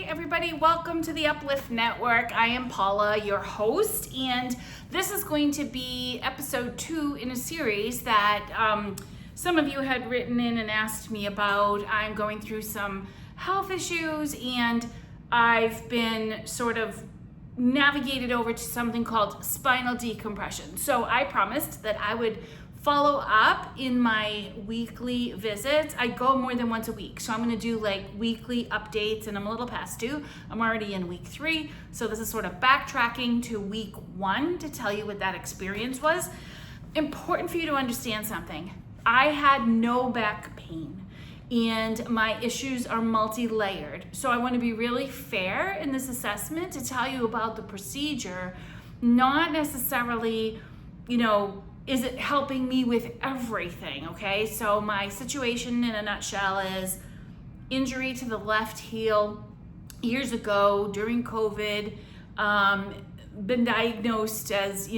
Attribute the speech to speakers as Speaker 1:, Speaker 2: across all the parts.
Speaker 1: everybody, welcome to the Uplift Network. I am Paula, your host, and this is going to be episode 2 in a series that some of you had written in and asked me about. I'm going through some health issues, and I've been sort of navigated over to something called spinal decompression. So I promised that I would follow up in my weekly visits. I go more than once a week, so I'm going to do like weekly updates, and I'm a little past due. I'm already in week 3, so this is sort of backtracking to week 1 to tell you what that experience was. Important for you to understand something. I had no back pain, and my issues are multi-layered. So I want to be really fair in this assessment to tell you about the procedure, not necessarily, is it helping me with everything, okay? So my situation in a nutshell is injury to the left heel years ago during COVID, been diagnosed as,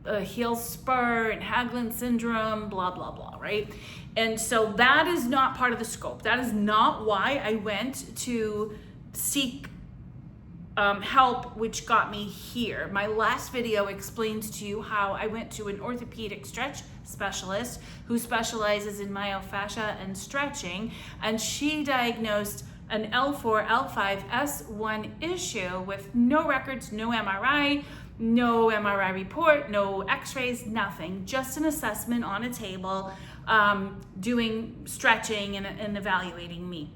Speaker 1: a heel spur and Haglund syndrome, blah, blah, blah, right? And so that is not part of the scope. That is not why I went to seek help, which got me here. My last video explains to you how I went to an orthopedic stretch specialist who specializes in myofascia and stretching, and she diagnosed an L4, L5, S1 issue with no records, no MRI report, no x-rays, nothing, just an assessment on a table, doing stretching and evaluating me.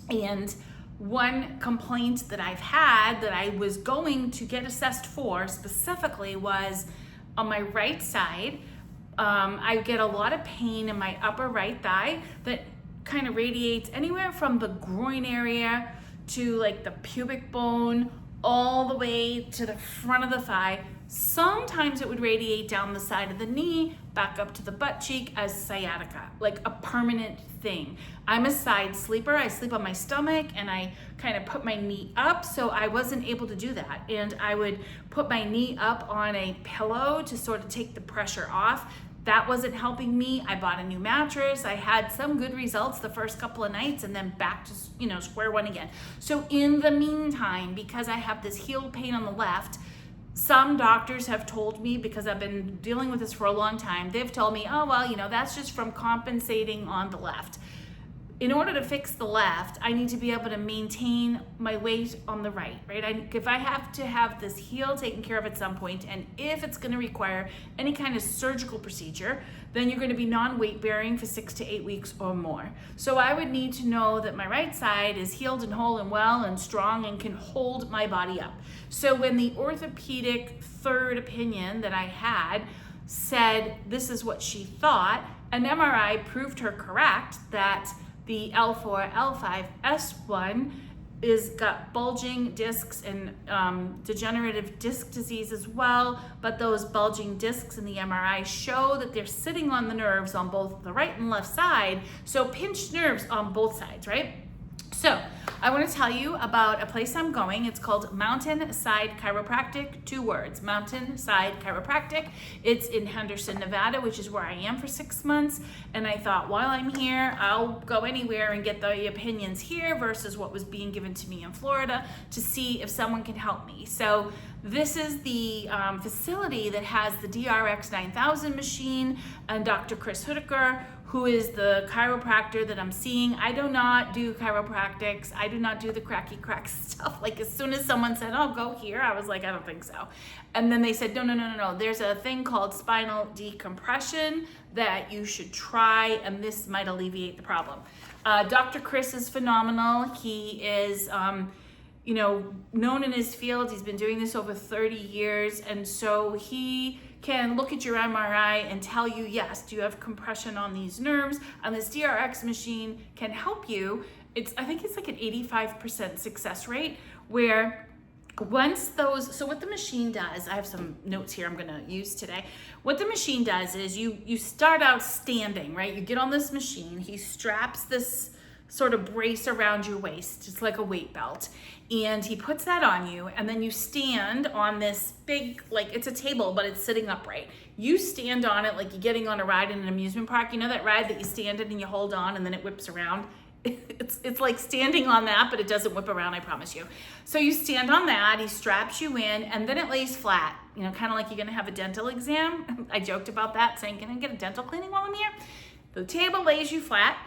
Speaker 1: And one complaint that I've had that I was going to get assessed for specifically was on my right side. I get a lot of pain in my upper right thigh that kind of radiates anywhere from the groin area to like the pubic bone all the way to the front of the thigh. Sometimes it would radiate down the side of the knee, back up to the butt cheek as sciatica, like a permanent thing. I'm a side sleeper. I sleep on my stomach and I kind of put my knee up, so I wasn't able to do that. And I would put my knee up on a pillow to sort of take the pressure off. That wasn't helping me. I bought a new mattress. I had some good results the first couple of nights and then back to square one again. So in the meantime, because I have this heel pain on the left, some doctors have told me, because I've been dealing with this for a long time, they've told me, oh, well, that's just from compensating on the left. In order to fix the left, I need to be able to maintain my weight on the right? If I have to have this heel taken care of at some point, and if it's going to require any kind of surgical procedure, then you're going to be non-weight bearing for 6 to 8 weeks or more. So I would need to know that my right side is healed and whole and well and strong and can hold my body up. So when the orthopedic third opinion that I had said this is what she thought, an MRI proved her correct that the L4, L5, S1 is got bulging discs and degenerative disc disease as well, but those bulging discs in the MRI show that they're sitting on the nerves on both the right and left side, so pinched nerves on both sides, right? So I want to tell you about a place I'm going. It's called Mountainside Chiropractic, 2 words, Mountainside Chiropractic. It's in Henderson, Nevada, which is where I am for 6 months. And I thought, while I'm here, I'll go anywhere and get the opinions here versus what was being given to me in Florida to see if someone can help me. So this is the facility that has the DRX 9000 machine and Dr. Chris Whitaker, who is the chiropractor that I'm seeing. I do not do chiropractics. I do not do the cracky crack stuff. Like, as soon as someone said, oh, go here, I was like, I don't think so. And then they said, no. There's a thing called spinal decompression that you should try, and this might alleviate the problem. Dr. Chris is phenomenal. He is, known in his field. He's been doing this over 30 years. And so he can look at your MRI and tell you, yes, do you have compression on these nerves? And this DRX machine can help you. I think it's like an 85% success rate, where once those, so what the machine does, I have some notes here I'm gonna use today. What the machine does is you start out standing, right? You get on this machine, he straps this sort of brace around your waist. It's like a weight belt. And he puts that on you, and then you stand on this big, like, it's a table, but it's sitting upright. You stand on it like you're getting on a ride in an amusement park. You know that ride that you stand in and you hold on and then it whips around? it's like standing on that, but it doesn't whip around, I promise you. So you stand on that, he straps you in, and then it lays flat, you know, kind of like you're gonna have a dental exam. I joked about that, saying, can I get a dental cleaning while I'm here? The table lays you flat.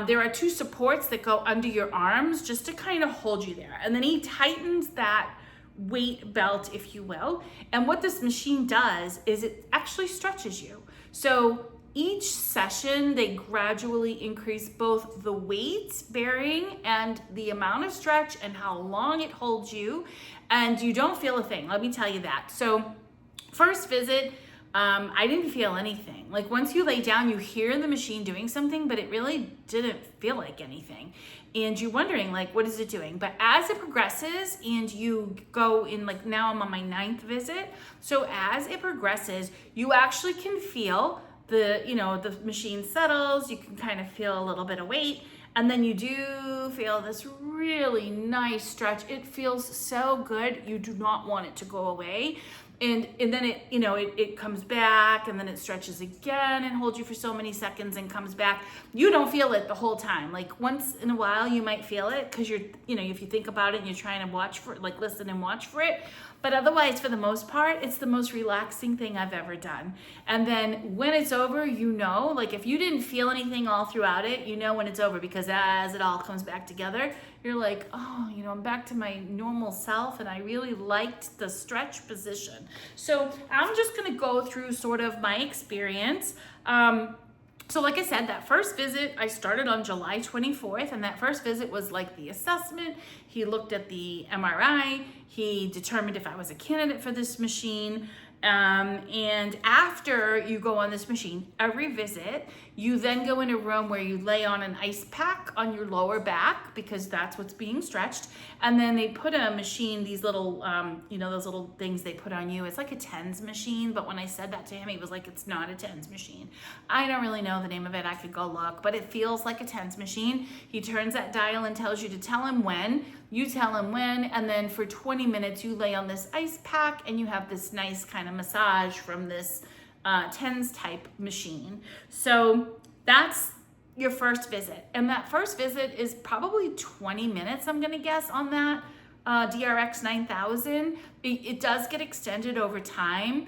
Speaker 1: There are 2 supports that go under your arms just to kind of hold you there. And then he tightens that weight belt, if you will. And what this machine does is it actually stretches you. So each session, they gradually increase both the weight bearing and the amount of stretch and how long it holds you. And you don't feel a thing, let me tell you that. So first visit, I didn't feel anything. Like once you lay down, you hear the machine doing something, but it really didn't feel like anything. And you're wondering, like, what is it doing? But as it progresses and you go in, like now I'm on my 9th visit. So as it progresses, you actually can feel the machine settles, you can kind of feel a little bit of weight, and then you do feel this really nice stretch. It feels so good. You do not want it to go away. And then it comes back, and then it stretches again and holds you for so many seconds and comes back. You don't feel it the whole time. Like once in a while you might feel it because if you think about it and you're trying to watch for it, like listen and watch for it. But otherwise, for the most part, it's the most relaxing thing I've ever done. And then when it's over, like if you didn't feel anything all throughout it, when it's over, because as it all comes back together, you're like, oh, I'm back to my normal self, and I really liked the stretch position. So I'm just gonna go through sort of my experience. So like I said, that first visit, I started on July 24th, and that first visit was like the assessment. He looked at the MRI, he determined if I was a candidate for this machine. And after you go on this machine, every visit, you then go in a room where you lay on an ice pack on your lower back because that's what's being stretched. And then they put a machine, these little, those little things they put on you. It's like a TENS machine, but when I said that to him, he was like, it's not a TENS machine. I don't really know the name of it. I could go look, but it feels like a TENS machine. He turns that dial and tells you to tell him when. You tell him when, and then for 20 minutes, you lay on this ice pack and you have this nice kind of massage from this TENS type machine. So that's your first visit. And that first visit is probably 20 minutes, I'm gonna guess, on that DRX 9000. It does get extended over time.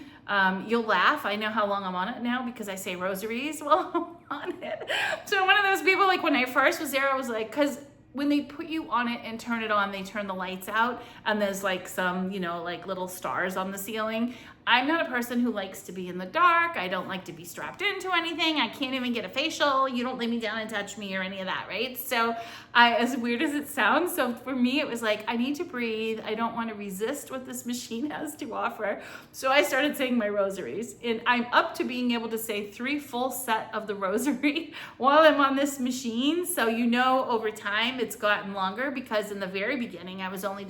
Speaker 1: You'll laugh, I know how long I'm on it now because I say rosaries while I'm on it. So I'm one of those people, like when I first was there, I was like, because when they put you on it and turn it on, they turn the lights out and there's like some, like little stars on the ceiling. I'm not a person who likes to be in the dark. I don't like to be strapped into anything. I can't even get a facial. You don't lay me down and touch me or any of that, right? So as weird as it sounds, so for me, it was like, I need to breathe. I don't want to resist what this machine has to offer. So I started saying my rosaries, and I'm up to being able to say 3 full set of the rosary while I'm on this machine. So over time it's gotten longer because in the very beginning, I was only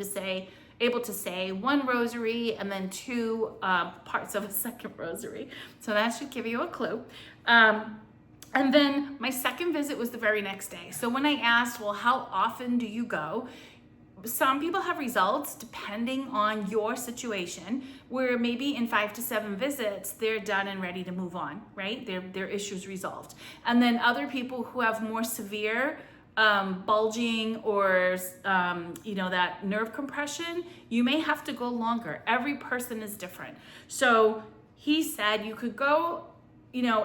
Speaker 1: able to say 1 rosary and then 2 parts of a second rosary. So that should give you a clue. And then my second visit was the very next day. So when I asked, well, how often do you go? Some people have results depending on your situation where maybe in 5 to 7 visits, they're done and ready to move on, right? Their issues resolved. And then other people who have more severe bulging or that nerve compression, you may have to go longer. Every person is different. So he said you could go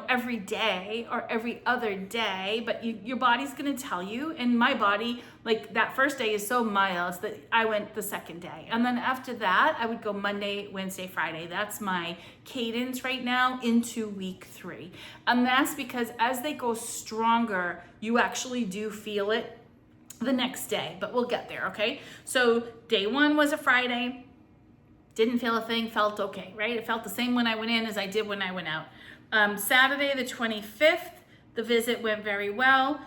Speaker 1: every day or every other day, but your body's gonna tell you. And my body, like that first day is so mild that I went the second day. And then after that, I would go Monday, Wednesday, Friday. That's my cadence right now into week 3. And that's because as they go stronger, you actually do feel it the next day, but we'll get there, okay? So day 1 was a Friday. Didn't feel a thing, felt okay, right? It felt the same when I went in as I did when I went out. Saturday the 25th, the visit went very well.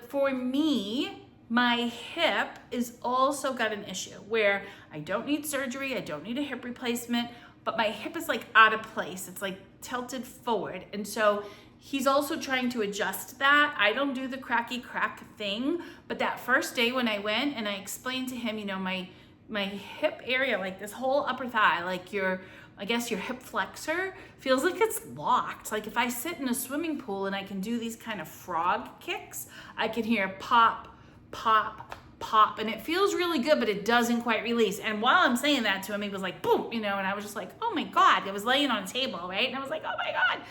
Speaker 1: For me, my hip is also got an issue where I don't need surgery, I don't need a hip replacement, but my hip is like out of place. It's like tilted forward. And so he's also trying to adjust that. I don't do the cracky crack thing, but that first day when I went and I explained to him, my hip area, like this whole upper thigh, like your I guess your hip flexor feels like it's locked. Like if I sit in a swimming pool and I can do these kind of frog kicks, I can hear pop, pop, pop, and it feels really good, but it doesn't quite release. And while I'm saying that to him, he was like, boom, and I was just like, oh my God. I was laying on a table, right? And I was like, oh my God.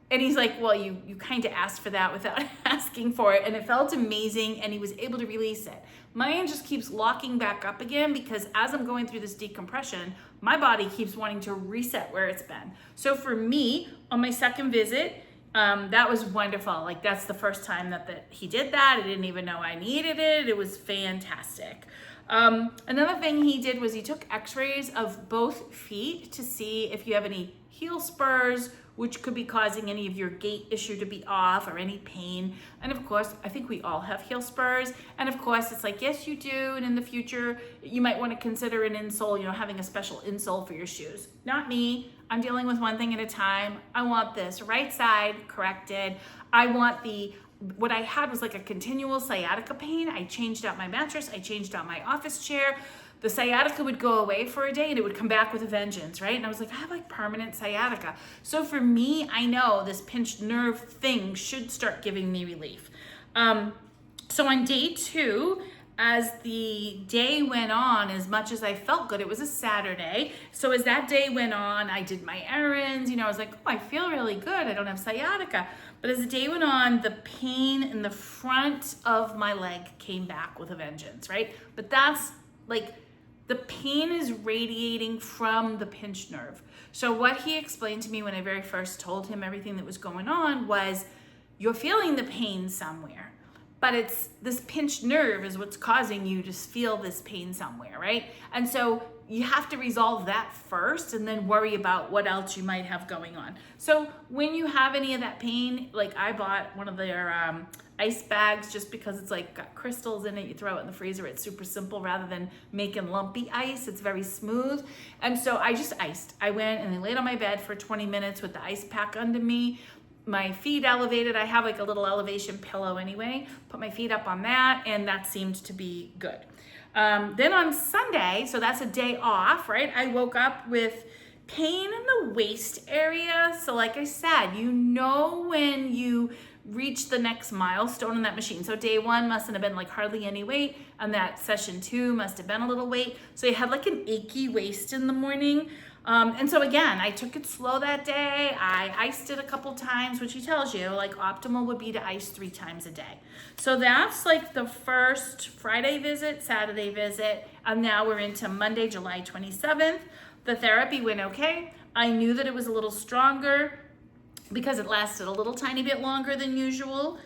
Speaker 1: And he's like, well, you kind of asked for that without asking for it. And it felt amazing, and he was able to release it. Mine just keeps locking back up again because as I'm going through this decompression, my body keeps wanting to reset where it's been. So for me, on my second visit, that was wonderful. Like that's the first time that he did that. I didn't even know I needed it. It was fantastic. Another thing he did was he took x-rays of both feet to see if you have any heel spurs, which could be causing any of your gait issue to be off or any pain. And of course, I think we all have heel spurs. And of course, it's like, yes, you do. And in the future, you might want to consider an insole, having a special insole for your shoes. Not me. I'm dealing with one thing at a time. I want this right side corrected. I want what I had was like a continual sciatica pain. I changed out my mattress. I changed out my office chair. The sciatica would go away for a day and it would come back with a vengeance, right? And I was like, I have like permanent sciatica. So for me, I know this pinched nerve thing should start giving me relief. So on day 2, as the day went on, as much as I felt good, it was a Saturday. So as that day went on, I did my errands, I was like, oh, I feel really good. I don't have sciatica. But as the day went on, the pain in the front of my leg came back with a vengeance, right? But that's like, the pain is radiating from the pinched nerve. So what he explained to me when I very first told him everything that was going on was, you're feeling the pain somewhere, but it's this pinched nerve is what's causing you to feel this pain somewhere, right? And so you have to resolve that first and then worry about what else you might have going on. So when you have any of that pain, like I bought one of their ice bags just because it's like got crystals in it. You throw it in the freezer. It's super simple rather than making lumpy ice. It's very smooth. And so I just iced. I went and I laid on my bed for 20 minutes with the ice pack under me. My feet elevated. I have like a little elevation pillow anyway. Put my feet up on that and that seemed to be good. Then on Sunday, so that's a day off, right? I woke up with pain in the waist area. So like I said, when you reach the next milestone in that machine. So day 1 mustn't have been like hardly any weight, and that session 2 must have been a little weight. So you had like an achy waist in the morning. And so again, I took it slow that day. I iced it a couple times, which he tells you like optimal would be to ice 3 times a day. So that's like the first Friday visit, Saturday visit, and now we're into Monday, July 27th. The therapy went okay. I knew that it was a little stronger because it lasted a little tiny bit longer than usual.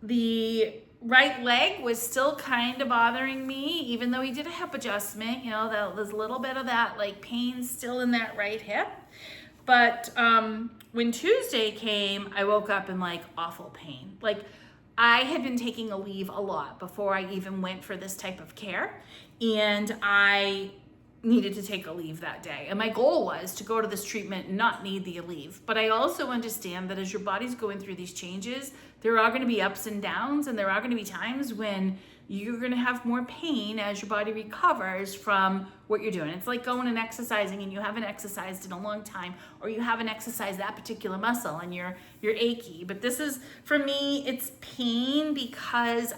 Speaker 1: The right leg was still kind of bothering me, even though he did a hip adjustment. There's a little bit of that like pain still in that right hip. But when Tuesday came, I woke up in like awful pain. Like I had been taking a leave a lot before I even went for this type of care. And I needed to take a leave that day. And my goal was to go to this treatment and not need the leave. But I also understand that as your body's going through these changes, there are going to be ups and downs, and there are going to be times when you're going to have more pain as your body recovers from what you're doing. It's like going and exercising and you haven't exercised in a long time, or you haven't exercised that particular muscle and you're achy. But this is, for me, it's pain because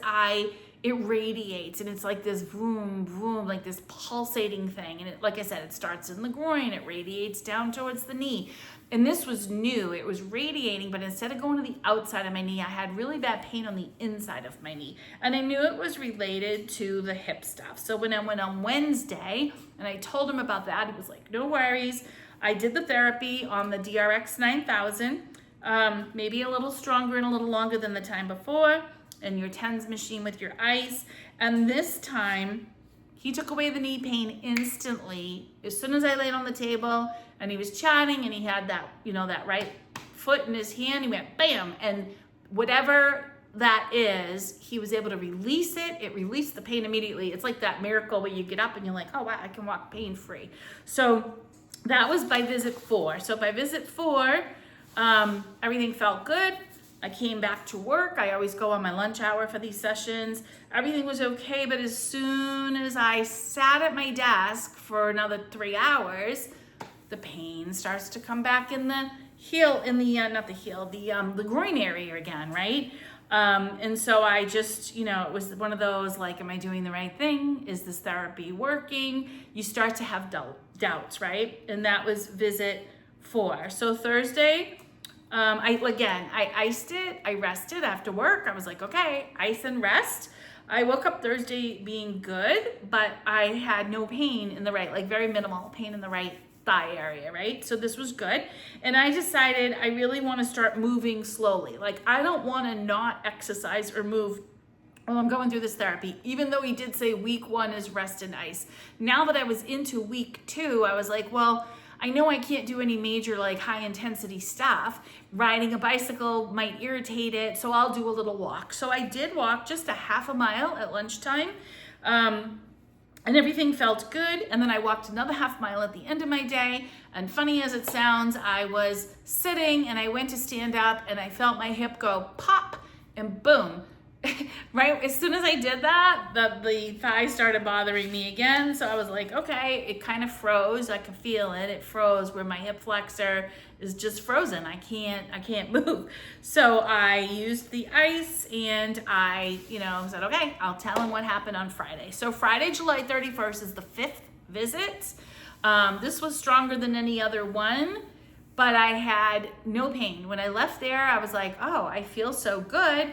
Speaker 1: it radiates, and it's like this vroom, vroom, like this pulsating thing. And like I said, it starts in the groin, it radiates down towards the knee. And this was new, it was radiating, but instead of going to the outside of my knee, I had really bad pain on the inside of my knee. And I knew it was related to the hip stuff. So when I went on Wednesday and I told him about that, he was like, no worries. I did the therapy on the DRX 9000, maybe a little stronger and a little longer than the time before, and your TENS machine with your ice. And this time, he took away the knee pain instantly. As soon as I laid on the table and he was chatting and he had that, that right foot in his hand, he went bam. And whatever that is, he was able to release it. It released the pain immediately. It's like that miracle where you get up and you're like, oh wow, I can walk pain free. So that was by visit 4. So by visit 4, everything felt good. I came back to work. I always go on my lunch hour for these sessions. Everything was okay, but as soon as I sat at my desk for another 3 hours, the pain starts to come back in the heel, not the heel, the groin area again, right? And so I just, it was one of those, like, am I doing the right thing? Is this therapy working? You start to have doubts, right? And that was visit 4. So Thursday, I iced it. I rested after work. I was like, okay, ice and rest. I woke up Thursday being good, but I had no pain in the right, like very minimal pain in the right thigh area, right? So this was good. And I decided I really want to start moving slowly. Like, I don't want to not exercise or move while I'm going through this therapy, even though he did say week 1 is rest and ice. Now that I was into week 2, I was like, well, I know I can't do any major like high intensity stuff. Riding a bicycle might irritate it, so I'll do a little walk. So I did walk just a half a mile at lunchtime, and everything felt good. And then I walked another half mile at the end of my day. And funny as it sounds, I was sitting and I went to stand up and I felt my hip go pop and boom. Right as soon as I did that, the thigh started bothering me again. So I was like, okay, it kind of froze. I could feel it. It froze where my hip flexor is just frozen. I can't move. So I used the ice and I, said, okay, I'll tell him what happened on Friday. So Friday, July 31st is the 5th visit. This was stronger than any other one, but I had no pain. When I left there, I was like, oh, I feel so good.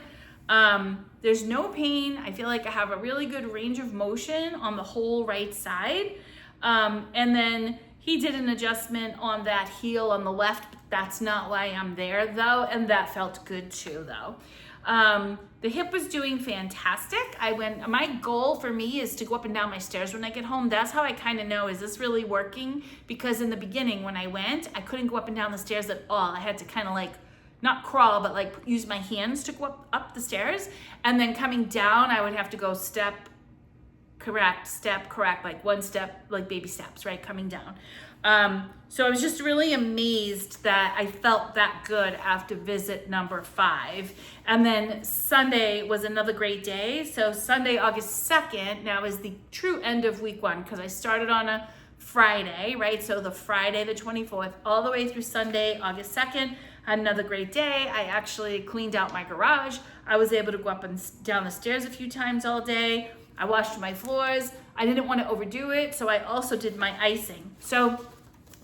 Speaker 1: There's no pain. I feel like I have a really good range of motion on the whole right side. And then he did an adjustment on that heel on the left. But that's not why I'm there though. And that felt good too though. The hip was doing fantastic. My goal for me is to go up and down my stairs when I get home. That's how I kind of know, is this really working? Because in the beginning when I went, I couldn't go up and down the stairs at all. I had to kind of like, not crawl, but like use my hands to go up the stairs. And then coming down, I would have to go step, correct, like one step, like baby steps, right? Coming down. So I was just really amazed that I felt that good after visit number 5. And then Sunday was another great day. So Sunday, August 2nd, now is the true end of week 1, because I started on a Friday, right? So the Friday, the 24th, all the way through Sunday, August 2nd, had another great day. I actually cleaned out my garage. I was able to go up and down the stairs a few times all day. I washed my floors. I didn't want to overdo it, so I also did my icing. So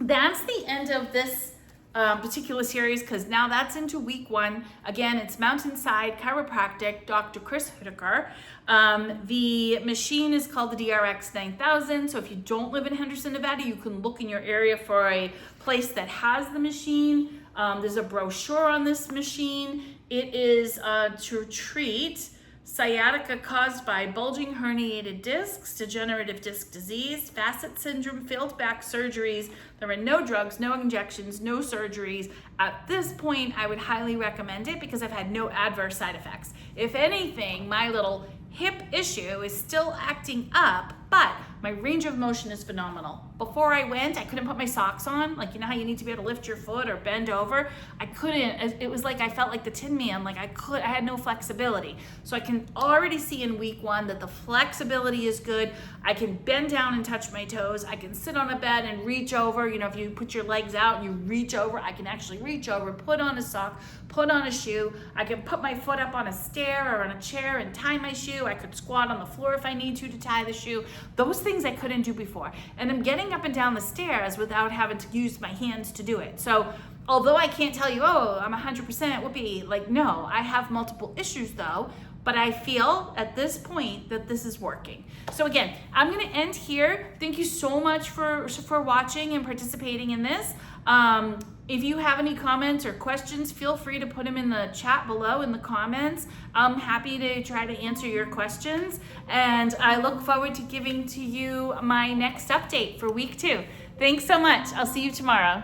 Speaker 1: that's the end of this particular series, because now that's into week 1. Again, it's Mountainside Chiropractic, Dr. Chris Whitaker. The machine is called the DRX 9000. So if you don't live in Henderson, Nevada, you can look in your area for a place that has the machine. There's a brochure on this machine. It is to treat sciatica caused by bulging herniated discs, degenerative disc disease, facet syndrome, failed back surgeries. There are no drugs, no injections, no surgeries. At this point, I would highly recommend it because I've had no adverse side effects. If anything, my little hip issue is still acting up, but my range of motion is phenomenal. Before I went, I couldn't put my socks on. Like, you know how you need to be able to lift your foot or bend over? I couldn't. It was like I felt like the Tin Man. Like I had no flexibility. So I can already see in week 1 that the flexibility is good. I can bend down and touch my toes. I can sit on a bed and reach over. If you put your legs out and you reach over, I can actually reach over, put on a sock, put on a shoe. I can put my foot up on a stair or on a chair and tie my shoe. I could squat on the floor if I need to tie the shoe. Those things I couldn't do before. And I'm getting up and down the stairs without having to use my hands to do it. So although I can't tell you, oh, I'm 100% whoopee, like, no, I have multiple issues though, but I feel at this point that this is working. So again, I'm gonna end here. Thank you so much for watching and participating in this. If you have any comments or questions, feel free to put them in the chat below in the comments. I'm happy to try to answer your questions. And I look forward to giving to you my next update for week 2. Thanks so much. I'll see you tomorrow.